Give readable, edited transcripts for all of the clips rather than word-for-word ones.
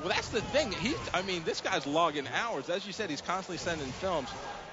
Well, that's the thing. I mean, this guy's logging hours. As you said, he's constantly sending films.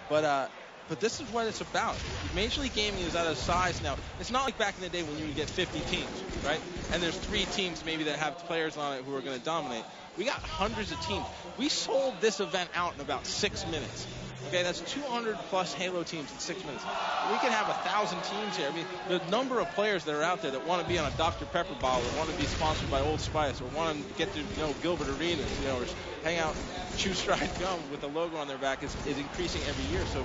But this is what it's about. Major League Gaming is at a size now. It's not like back in the day when you would get 50 teams, right? And there's 3 teams maybe that have players on it who are going to dominate. We got hundreds of teams. We sold this event out in about 6 minutes. Okay, that's 200+ Halo teams in 6 minutes. We could have 1,000 teams here. I mean, the number of players that are out there that want to be on a Dr. Pepper bottle, or want to be sponsored by Old Spice, or want to get to Gilbert Arenas, or hang out, chew stride gum with the logo on their back is increasing every year. So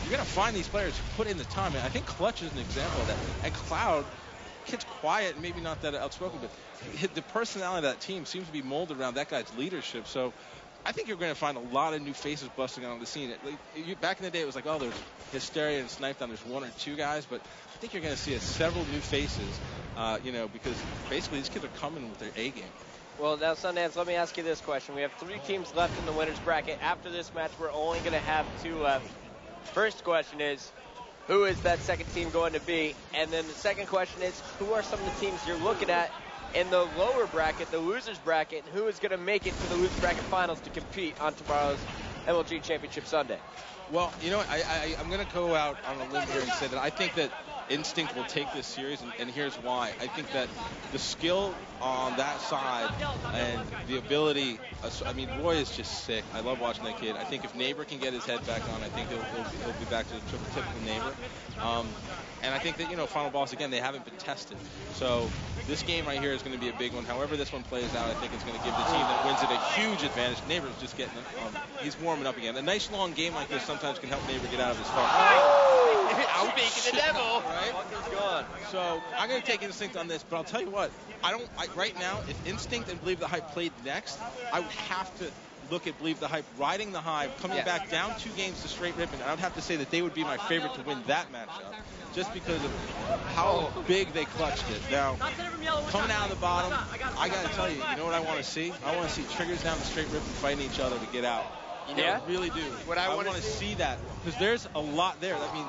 you're going to find these players who put in the time. And I think Clutch is an example of that. And Cloud, kid's quiet and maybe not that outspoken, but the personality of that team seems to be molded around that guy's leadership. So I think you're going to find a lot of new faces busting on the scene. Back in the day, it was like, oh, there's Hysteria and Snipe Down. There's 1 or 2 guys, but I think you're going to see several new faces, because basically these kids are coming with their A game. Well, now, Sundance, let me ask you this question. We have 3 teams left in the winner's bracket. After this match, we're only going to have 2 left. First question is, who is that second team going to be? And then the second question is, who are some of the teams you're looking at in the lower bracket, the loser's bracket, and who is going to make it to the loser's bracket finals to compete on tomorrow's MLG Championship Sunday? Well, you know what? I'm going to go out on a limb here and say that I think that Instinct will take this series, and here's why. I think that the skill on that side and the ability, I mean, Roy is just sick. I love watching that kid. I think if Neighbor can get his head back on, I think he'll be back to the typical Neighbor. And I think that, Final Boss, again, they haven't been tested. So this game right here is going to be a big one. However this one plays out, I think it's going to give the team that wins it a huge advantage. Neighbor's just getting he's warming up again. A nice long game like this sometimes can help Neighbor get out of his funk. Speaking the devil. Right? Gone. So I'm going to take Instinct on this, but I'll tell you what, right now, if Instinct and Believe the Hype played next, I would have to look at Believe the Hype riding the hive, coming back down 2 games to straight ripping. And I'd have to say that they would be my favorite to win that matchup, just because of how big they clutched it. Now, coming out of the bottom, I got to tell you, you know what I want to see? I want to see Triggers down the straight ripping fighting each other to get out. I really do. I want to see that, because there's a lot there. I mean,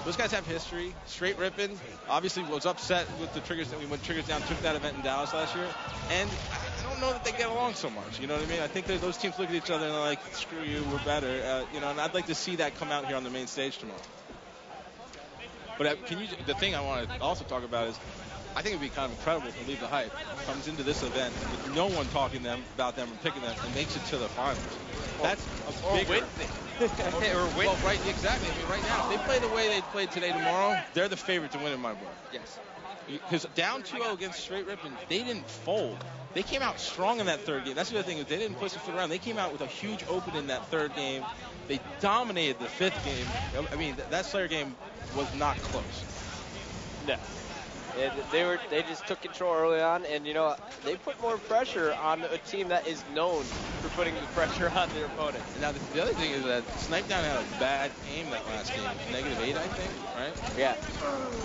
those guys have history. Straight ripping obviously was upset with the Triggers when Triggers Down took that event in Dallas last year, and I don't know that they get along so much. You know what I mean? I think that those teams look at each other and they're like, screw you, we're better. And I'd like to see that come out here on the main stage tomorrow. But the thing I want to also talk about is, I think it would be kind of incredible if Believe the Hype comes into this event with no one talking about them or picking them and makes it to the finals. That's a big win thing. Well, right, exactly. I mean, right now, if they play the way they played today, tomorrow, they're the favorite to win in my book. Yes. Because down 2-0 against Straight Ripping, they didn't fold. They came out strong in that 3rd game. That's the other thing, is they didn't push the foot around. They came out with a huge open in that 3rd game. They dominated the 5th game. I mean, that Slayer game was not close. No. They just took control early on, and they put more pressure on a team that is known for putting the pressure on their opponents. Now the other thing is that Snipe Down had a bad game that last game, -8, I think, right? Yeah.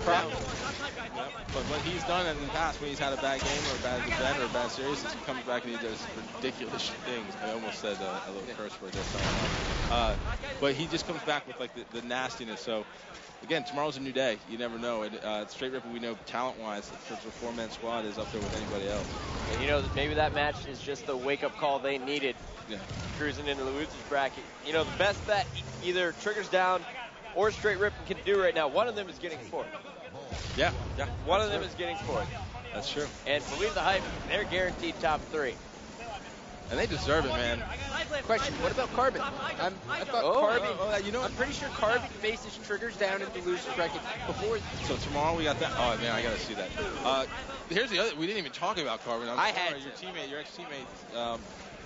But what he's done in the past when he's had a bad game or a bad event or a bad series is he comes back and he does ridiculous things. I almost said a little curse word there. But he just comes back with like the nastiness. So. Again, tomorrow's a new day. You never know. And Straight Ripper, we know talent-wise, the 4-man squad is up there with anybody else. And maybe that match is just the wake-up call they needed. Yeah. Cruising into the loser's bracket. The best that either Triggers Down or Straight Ripper can do right now, one of them is getting 4th. Yeah. One of them is getting 4th. That's true. And Believe the Hype, they're guaranteed top 3. And they deserve it, man. Question, what about Carbon? I thought Carbon, I'm pretty sure Carbon faces Triggers Down in the loser's bracket before. So tomorrow we got that. Oh, man, I got to see that. Here's the other, we didn't even talk about Carbon. I had your ex-teammate.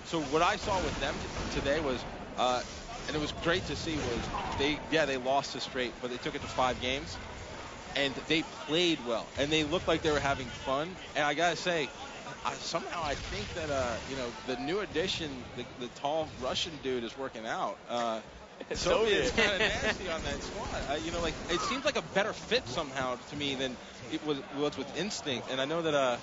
So what I saw with them today was, and it was great to see, was they lost to Straight, but they took it to 5 games. And they played well. And they looked like they were having fun. And I got to say, somehow I think that the new addition, the tall Russian dude, is working out. Soviet's kind of nasty on that squad. It seems like a better fit somehow to me than it was with Instinct. And I know that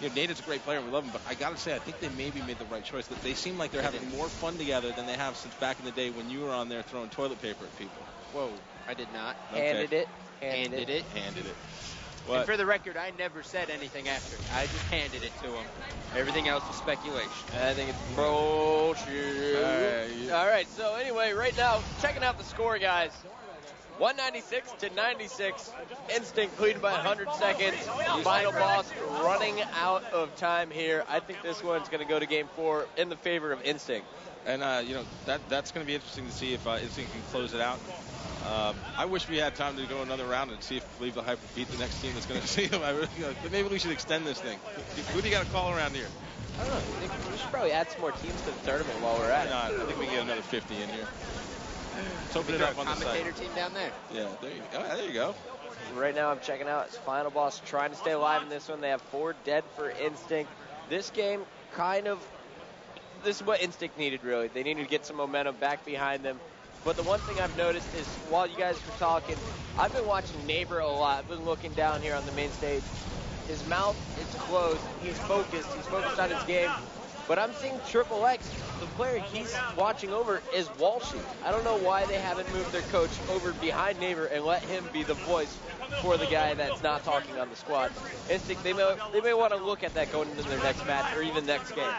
Nate is a great player, we love him, but I gotta say I think they maybe made the right choice. That they seem like they're having more fun together than they have since back in the day when you were on there throwing toilet paper at people. Whoa, I did not. Okay. Handed it. What? And for the record, I never said anything after. I just handed it to him. Everything else was speculation. I think it's bullshit. All right, so anyway, right now, checking out the score, guys. 196 to 96. Instinct leading by 100 seconds. Final boss running out of time here. I think this one's going to go to game 4 in the favor of Instinct. And, that's going to be interesting to see if Instinct can close it out. I wish we had time to go another round and see if Believe the Hype will beat the next team that's going to see them. But maybe we should extend this thing. Who do you got to call around here? I don't know. We should probably add some more teams to the tournament while we're at it. I think we can get another 50 in here. Let's open it up on the side. Commentator team down there. Yeah, there you go. There you go. Right now I'm checking out. It's Final Boss trying to stay alive in this one. They have 4 dead for Instinct. This game this is what Instinct needed, really. They needed to get some momentum back behind them. But the one thing I've noticed is while you guys were talking, I've been watching Neighbor a lot. I've been looking down here on the main stage. His mouth is closed. He's focused. He's focused on his game. But I'm seeing Triple X, the player he's watching over is Walshy. I don't know why they haven't moved their coach over behind Neighbor and let him be the voice for the guy that's not talking on the squad. Instinct, they may want to look at that going into their next match or even next game.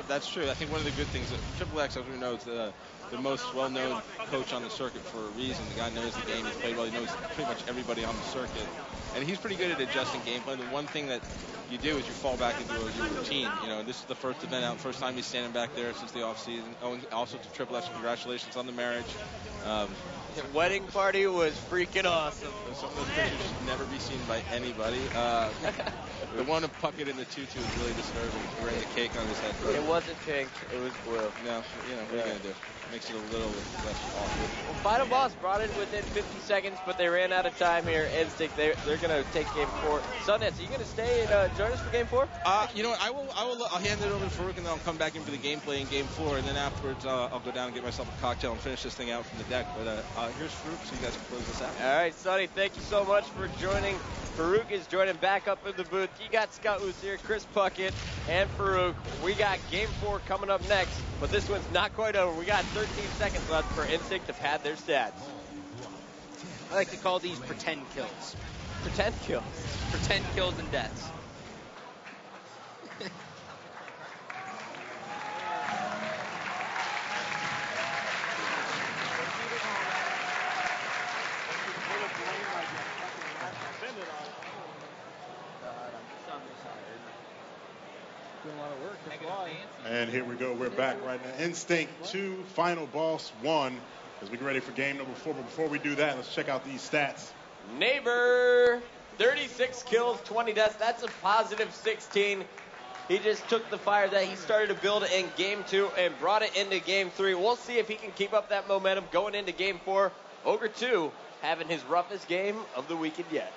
That's true. I think one of the good things that Triple X, as we know, is the most well-known coach on the circuit for a reason. The guy knows the game. He's played well. He knows pretty much everybody on the circuit. And he's pretty good at adjusting gameplay. The one thing that you do is you fall back into your routine. This is the first event out, first time he's standing back there since the off-season. Oh, and also to Triple X, congratulations on the marriage. The wedding party was freaking awesome. Some of those pictures should never be seen by anybody. The one of Puckett in the tutu is really disturbing. He's wearing the cake on his head. It wasn't pink. It was blue. No, what are you going to do? Makes it a little less awkward. Well, Final Boss brought it within 50 seconds, but they ran out of time here. Instinct, they're going to take game 4. Sundance, are you going to stay and join us for game 4? You know what? I'll hand it over to Farouk, and then I'll come back in for the gameplay in game 4, and then afterwards I'll go down and get myself a cocktail and finish this thing out from the deck. But here's Farouk, so you guys can close this out. All right, Sonny, thank you so much for joining. Farouk is joining back up in the booth. You got Scott Lucier, Chris Puckett, and Farouk. We got game 4 coming up next, but this one's not quite over. We got 13 seconds left for Instinct to pad their stats. I like to call these pretend kills. Pretend kills. Pretend kills and deaths. And here we go. We're back right now. Instinct 2, Final Boss 1. As we get ready for game number 4. But before we do that, let's check out these stats. Neighbor, 36 kills, 20 deaths. That's a positive 16. He just took the fire that he started to build in game 2 and brought it into game 3. We'll see if he can keep up that momentum going into game 4. Ogre 2 having his roughest game of the weekend yet.